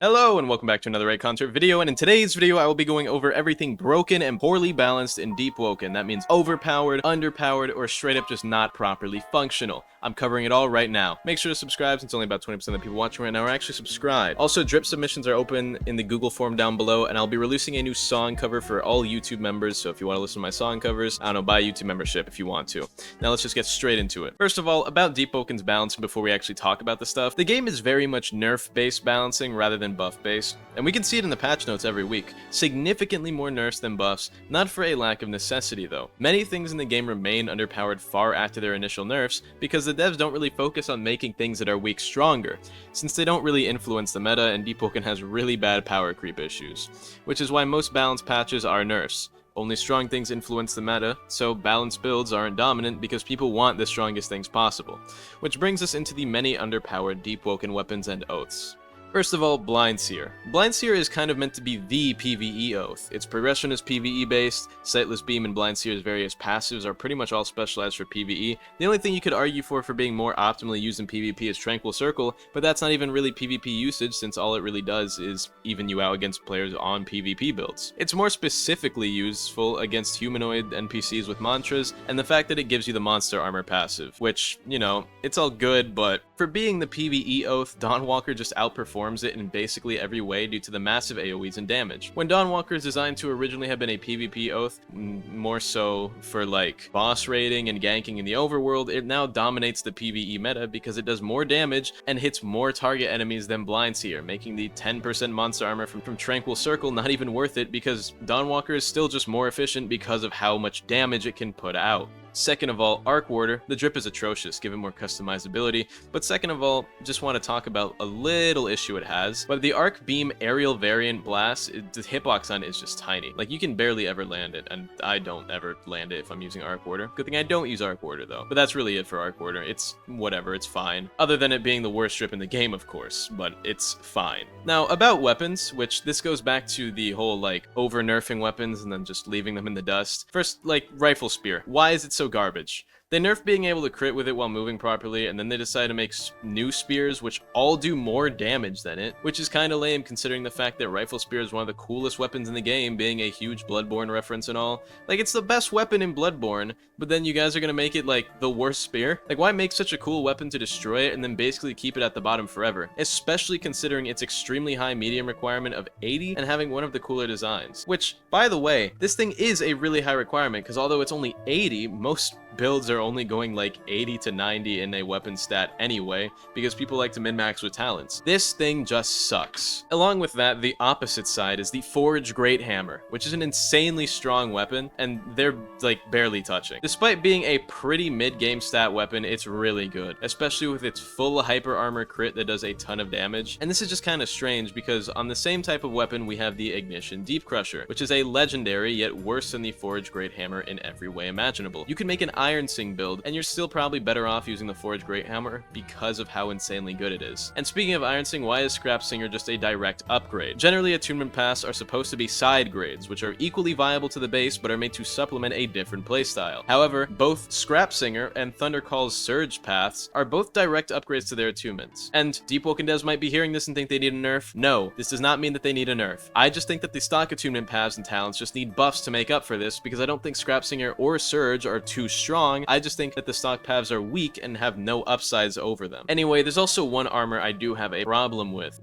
Hello and welcome back to another Reaconteur video, and in today's video I will be going over everything broken and poorly balanced in Deepwoken. That means overpowered, underpowered, or straight up just not properly functional. I'm covering it all right now. Make sure to subscribe since only about 20% of the people watching right now are actually subscribed. Also, drip submissions are open in the Google form down below, and I'll be releasing a new song cover for all YouTube members, so if you want to listen to my song covers, I don't know, buy a YouTube membership if you want to. Now let's just get straight into it. First of all, about Deepwoken's balancing before we actually talk about the stuff. The game is very much nerf-based balancing rather than buff-based, and we can see it in the patch notes every week. Significantly more nerfs than buffs, not for a lack of necessity though. Many things in the game remain underpowered far after their initial nerfs because the devs don't really focus on making things that are weak stronger, since they don't really influence the meta and Deepwoken has really bad power creep issues, which is why most balance patches are nerfs. Only strong things influence the meta, so balanced builds aren't dominant because people want the strongest things possible. Which brings us into the many underpowered Deepwoken weapons and oaths. First of all, Blind Seer. Blind Seer is kind of meant to be the PvE oath. Its progression is PvE based, Sightless Beam and Blind Seer's various passives are pretty much all specialized for PvE. The only thing you could argue for being more optimally used in PvP is Tranquil Circle, but that's not even really PvP usage since all it really does is even you out against players on PvP builds. It's more specifically useful against humanoid NPCs with mantras, and the fact that it gives you the monster armor passive, which, you know, it's all good, but for being the PvE oath, Dawnwalker just outperforms it in basically every way due to the massive AoEs and damage. When Dawnwalker is designed to originally have been a PvP oath, more so for like boss raiding and ganking in the overworld, it now dominates the PvE meta because it does more damage and hits more target enemies than Blind Seer, making the 10% monster armor from Tranquil Circle not even worth it because Dawnwalker is still just more efficient because of how much damage it can put out. Second of all, Arc Warder. The drip is atrocious, given more customizability, but second of all, just want to talk about a little issue it has. But the Arc Beam aerial variant blast, the hitbox on it is just tiny. Like, you can barely ever land it, and I don't ever land it if I'm using Arc Warder. Good thing I don't use Arc Warder, though. But that's really it for Arc Warder. It's whatever, it's fine. Other than it being the worst drip in the game, of course, but it's fine. Now, about weapons, which this goes back to the whole, like, over-nerfing weapons and then just leaving them in the dust. First, like, Rifle Spear. Why is it so garbage? They nerf being able to crit with it while moving properly, and then they decide to make new spears which all do more damage than it, which is kinda lame considering the fact that Rifle Spear is one of the coolest weapons in the game, being a huge Bloodborne reference and all. Like, it's the best weapon in Bloodborne, but then you guys are gonna make it, like, the worst spear? Like, why make such a cool weapon to destroy it and then basically keep it at the bottom forever? Especially considering its extremely high medium requirement of 80 and having one of the cooler designs. Which, by the way, this thing is a really high requirement, because although it's only 80, most builds are only going like 80 to 90 in a weapon stat anyway, because people like to min-max with talents. This thing just sucks. Along with that, the opposite side is the Forge Great Hammer, which is an insanely strong weapon, and they're like barely touching. Despite being a pretty mid-game stat weapon, it's really good, especially with its full hyper armor crit that does a ton of damage. And this is just kind of strange because on the same type of weapon we have the Ignition Deep Crusher, which is a legendary yet worse than the Forge Great Hammer in every way imaginable. You can make an Iron Sing build, and you're still probably better off using the Forge Great Hammer because of how insanely good it is. And speaking of Iron Sing, why is Scrap Singer just a direct upgrade? Generally, attunement paths are supposed to be side grades, which are equally viable to the base but are made to supplement a different playstyle. However, both Scrap Singer and Thundercall's Surge paths are both direct upgrades to their attunements. And Deepwoken devs might be hearing this and think they need a nerf. No, this does not mean that they need a nerf. I just think that the stock attunement paths and talents just need buffs to make up for this, because I don't think Scrap Singer or Surge are too strong. I just think that the stock paths are weak and have no upsides over them. Anyway, there's also one armor I do have a problem with.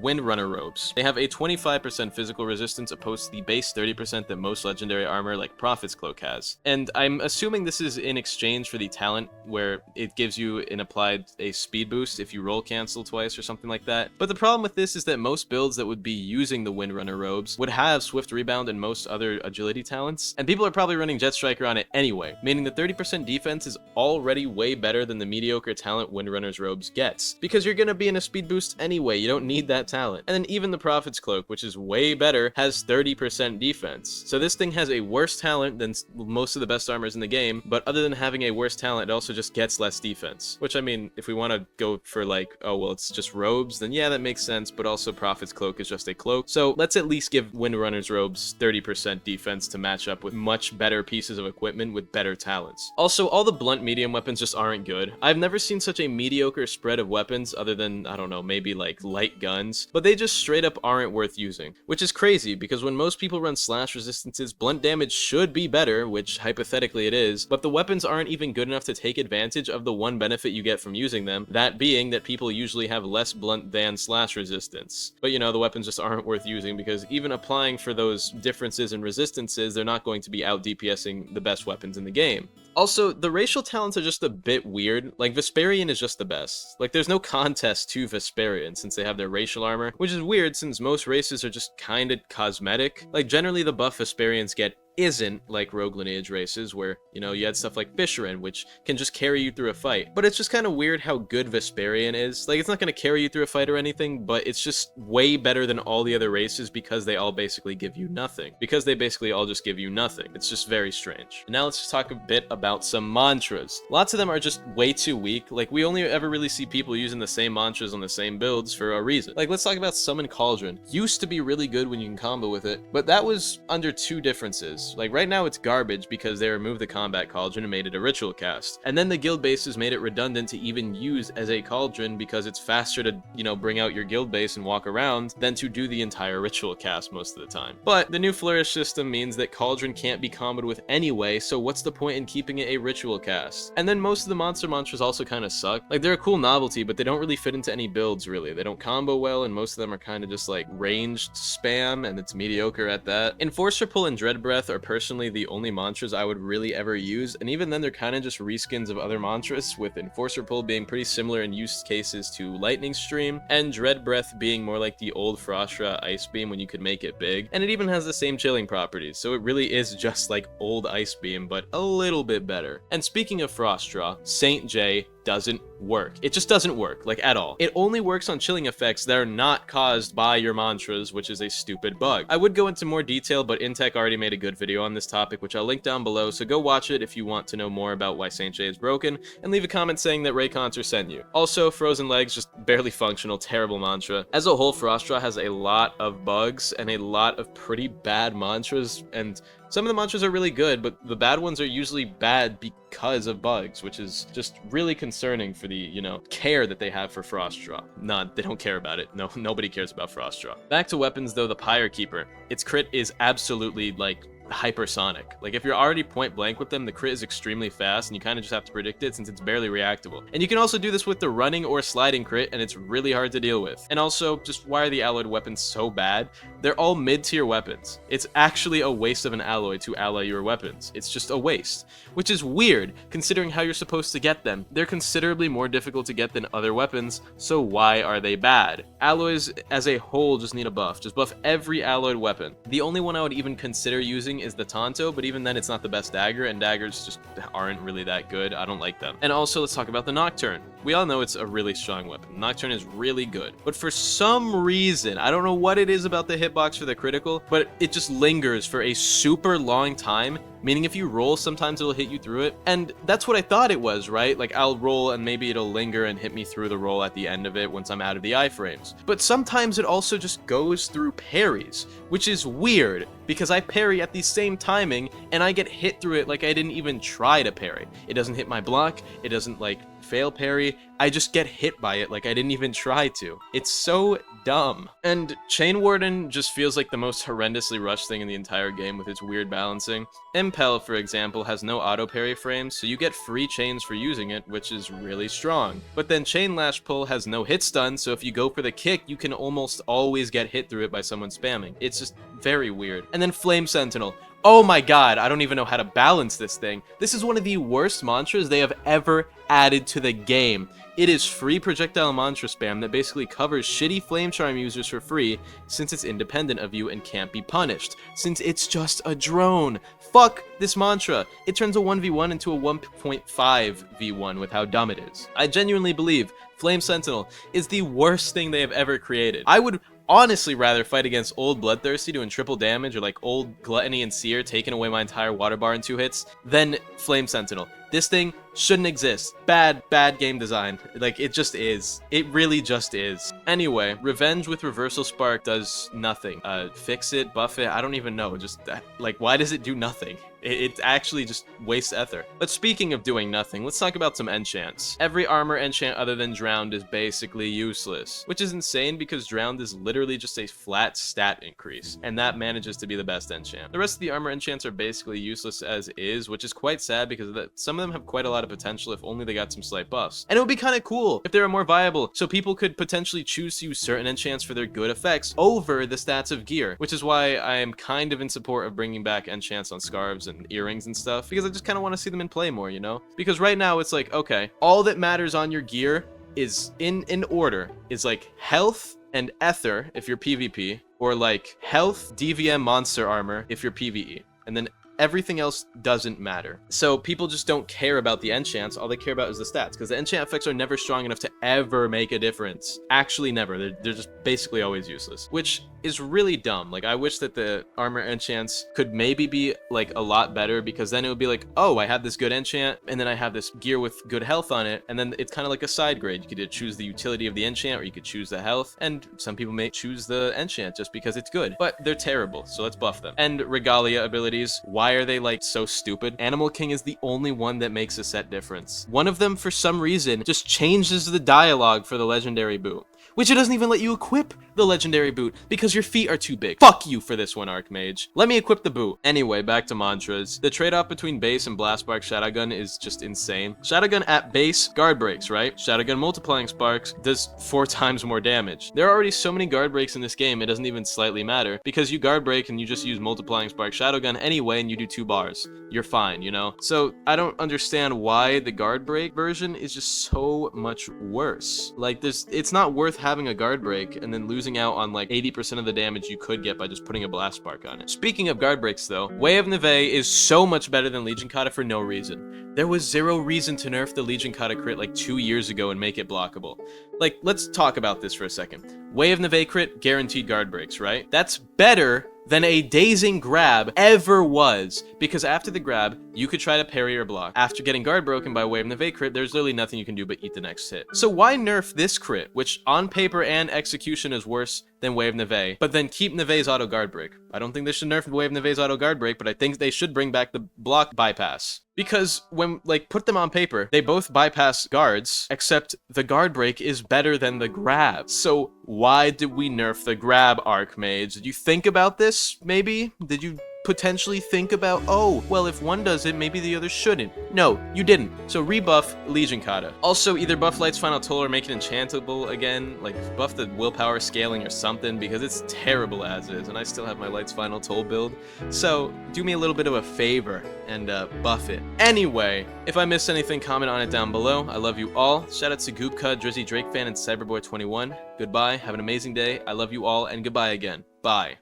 Windrunner robes. They have a 25% physical resistance opposed to the base 30% that most legendary armor like Prophet's Cloak has. And I'm assuming this is in exchange for the talent where it gives you an applied a speed boost if you roll cancel twice or something like that. But the problem with this is that most builds that would be using the Windrunner robes would have Swift Rebound and most other agility talents, and people are probably running Jet Striker on it anyway, meaning the 30% defense is already way better than the mediocre talent Windrunner's robes gets, because you're gonna be in a speed boost anyway, you don't need that talent. And then even the Prophet's Cloak, which is way better, has 30% defense. So this thing has a worse talent than most of the best armors in the game, but other than having a worse talent, it also just gets less defense. Which, I mean, if we want to go for like, oh well, it's just robes, then yeah, that makes sense, but also Prophet's Cloak is just a cloak. So let's at least give Windrunner's robes 30% defense to match up with much better pieces of equipment equipment with better talents. Also, all the blunt medium weapons just aren't good. I've never seen such a mediocre spread of weapons other than, I don't know, maybe like light guns, but they just straight up aren't worth using, which is crazy because when most people run slash resistances, blunt damage should be better, which hypothetically it is, but the weapons aren't even good enough to take advantage of the one benefit you get from using them, that being that people usually have less blunt than slash resistance. But you know, the weapons just aren't worth using because even applying for those differences in resistances, they're not going to be out DPSing the best weapons in the game. Also, the racial talents are just a bit weird. Like, Vesperian is just the best. Like, there's no contest to Vesperian since they have their racial armor, which is weird since most races are just kinda cosmetic. Like, generally the buff Vesperians get isn't like rogue lineage races where, you know, you had stuff like Fisherin, which can just carry you through a fight. But it's just kind of weird how good Vesperian is. Like, it's not going to carry you through a fight or anything, but it's just way better than all the other races because they all basically give you nothing. Because they basically all just give you nothing. It's just very strange. And now let's just talk a bit about some mantras. Lots of them are just way too weak. Like, we only ever really see people using the same mantras on the same builds for a reason. Like, let's talk about Summon Cauldron. Used to be really good when you can combo with it, but that was under two differences. Like, right now it's garbage because they removed the combat cauldron and made it a ritual cast. And then the guild bases made it redundant to even use as a cauldron because it's faster to, you know, bring out your guild base and walk around than to do the entire ritual cast most of the time. But the new flourish system means that cauldron can't be comboed with anyway, so what's the point in keeping it a ritual cast? And then most of the monster mantras also kind of suck. Like, they're a cool novelty, but they don't really fit into any builds really. They don't combo well, and most of them are kind of just like ranged spam, and it's mediocre at that. Enforcer Pull and Dread Breath are personally the only mantras I would really ever use, and even then they're kind of just reskins of other mantras, with Enforcer Pull being pretty similar in use cases to Lightning Stream, and Dread Breath being more like the old Frostra Ice Beam when you could make it big, and it even has the same chilling properties, so it really is just like old Ice Beam, but a little bit better. And speaking of Frostra, Saint J doesn't work. It just doesn't work, like, at all. It only works on chilling effects that are not caused by your mantras, which is a stupid bug. I would go into more detail, but Intech already made a good video on this topic, which I'll link down below, so go watch it if you want to know more about why Saint J is broken, and leave a comment saying that Reaconteur sent you. Also, Frozen Legs, just barely functional, terrible mantra. As a whole, Frostra has a lot of bugs and a lot of pretty bad mantras, and some of the mantras are really good, but the bad ones are usually bad because of bugs, which is just really concerning for the, you know, care that they have for Frostra. Nah, they don't care about it. No, nobody cares about Frostra. Back to weapons though, the Pyre Keeper. Its crit is absolutely, like, hypersonic. Like, if you're already point blank with them, the crit is extremely fast and you kind of just have to predict it since it's barely reactable. And you can also do this with the running or sliding crit, and it's really hard to deal with. And also, just why are the alloyed weapons so bad? They're all mid-tier weapons. It's actually a waste of an alloy to alloy your weapons. It's just a waste, which is weird considering how you're supposed to get them. They're considerably more difficult to get than other weapons, so why are they bad? Alloys as a whole just need a buff. Just buff every alloyed weapon. The only one I would even consider using is the Tonto, but even then it's not the best dagger, and daggers just aren't really that good. I don't like them. And also, let's talk about the Nocturne. We all know it's a really strong weapon. Nocturne is really good, but for some reason, I don't know what it is about the hitbox for the critical, but it just lingers for a super long time, meaning if you roll, sometimes it'll hit you through it. And that's what I thought it was, right? Like, I'll roll and maybe it'll linger and hit me through the roll at the end of it once I'm out of the iframes. But sometimes it also just goes through parries, which is weird because I parry at the same timing and I get hit through it like I didn't even try to parry. It doesn't hit my block, it doesn't like fail parry, I just get hit by it like I didn't even try to. It's so dumb. And Chain Warden just feels like the most horrendously rushed thing in the entire game with its weird balancing. Impel, for example, has no auto parry frames, so you get free chains for using it, which is really strong. But then Chain Lash Pull has no hit stun, so if you go for the kick, you can almost always get hit through it by someone spamming. It's just very weird. And then Flame Sentinel. Oh my god, I don't even know how to balance this thing. This is one of the worst mantras they have ever added to the game. It is free projectile mantra spam that basically covers shitty flame charm users for free since it's independent of you and can't be punished, since it's just a drone. Fuck this mantra. It turns a 1v1 into a 1.5v1 with how dumb it is. I genuinely believe Flame Sentinel is the worst thing they have ever created. I would honestly rather fight against old Bloodthirsty doing triple damage or like old Gluttony and Seer taking away my entire water bar in 2 hits than Flame Sentinel. This thing Shouldn't exist. Bad game design. Like, it just is. It really just is. Anyway, Revenge with Reversal Spark does nothing. Fix it, buff it, I don't even know. Just, like, why does it do nothing? It actually just wastes ether. But speaking of doing nothing, let's talk about some enchants. Every armor enchant other than Drowned is basically useless, which is insane because Drowned is literally just a flat stat increase, and that manages to be the best enchant. The rest of the armor enchants are basically useless as is, which is quite sad because some of them have quite a lot of potential if only they got some slight buffs. And it would be kind of cool if they were more viable, so people could potentially choose to use certain enchants for their good effects over the stats of gear, which is why I am kind of in support of bringing back enchants on scarves and earrings and stuff, because I just kind of want to see them in play more, you know? Because right now it's like, okay, all that matters on your gear is in order is like health and ether if you're PvP, or like health, DVM monster armor if you're PvE, and then everything else doesn't matter. So people just don't care about the enchants. All they care about is the stats, because the enchant effects are never strong enough to ever make a difference. Actually never. They're just basically always useless, which is really dumb. Like, I wish that the armor enchants could maybe be like a lot better, because then it would be like, oh, I have this good enchant and then I have this gear with good health on it, and then it's kind of like a side grade. You could either choose the utility of the enchant or you could choose the health, and some people may choose the enchant just because it's good, but they're terrible, so let's buff them. And Regalia abilities, why are they like so stupid? Animal King is the only one that makes a set difference. One of them, for some reason, just changes the dialogue for the legendary boot, which it doesn't even let you equip the legendary boot because your feet are too big. Fuck you for this one, Archmage. Let me equip the boot. Anyway, back to mantras. The trade-off between base and blast spark Shadowgun is just insane. Shadowgun at base, guard breaks, right? Shadowgun multiplying sparks does 4 times more damage. There are already so many guard breaks in this game, it doesn't even slightly matter, because you guard break and you just use multiplying spark Shadowgun anyway and you do 2 bars. You're fine, you know? So I don't understand why the guard break version is just so much worse. Like, it's not worth having a guard break and then losing out on like 80% of the damage you could get by just putting a blast spark on it. Speaking of guard breaks though, Way of Neve is so much better than Legion Kata for no reason. There was 0 reason to nerf the Legion Kata crit like 2 years ago and make it blockable. Like, let's talk about this for a second. Way of Neve crit, guaranteed guard breaks, right? That's better than a dazing grab ever was, because after the grab, you could try to parry or block. After getting guard broken by Way of Neve crit, there's literally nothing you can do but eat the next hit. So why nerf this crit, which on paper and execution is worse than Way of Neve, but then keep Neve's auto guard break? I don't think they should nerf Way of Neve's auto guard break, but I think they should bring back the block bypass. Because when, like, put them on paper, they both bypass guards, except the guard break is better than the grab. So why did we nerf the grab, Archmage? Did you think about this, maybe? Did you potentially think about, oh, well, if one does it, maybe the other shouldn't? No, you didn't. So rebuff Legion Kata. Also, either buff Light's Final Toll or make it enchantable again, like buff the willpower scaling or something, because it's terrible as is, and I still have my Light's Final Toll build. So do me a little bit of a favor and buff it. Anyway, if I missed anything, comment on it down below. I love you all. Shout out to Goopka, Drizzy Drake Fan, and Cyberboy21. Goodbye. Have an amazing day. I love you all, and goodbye again. Bye.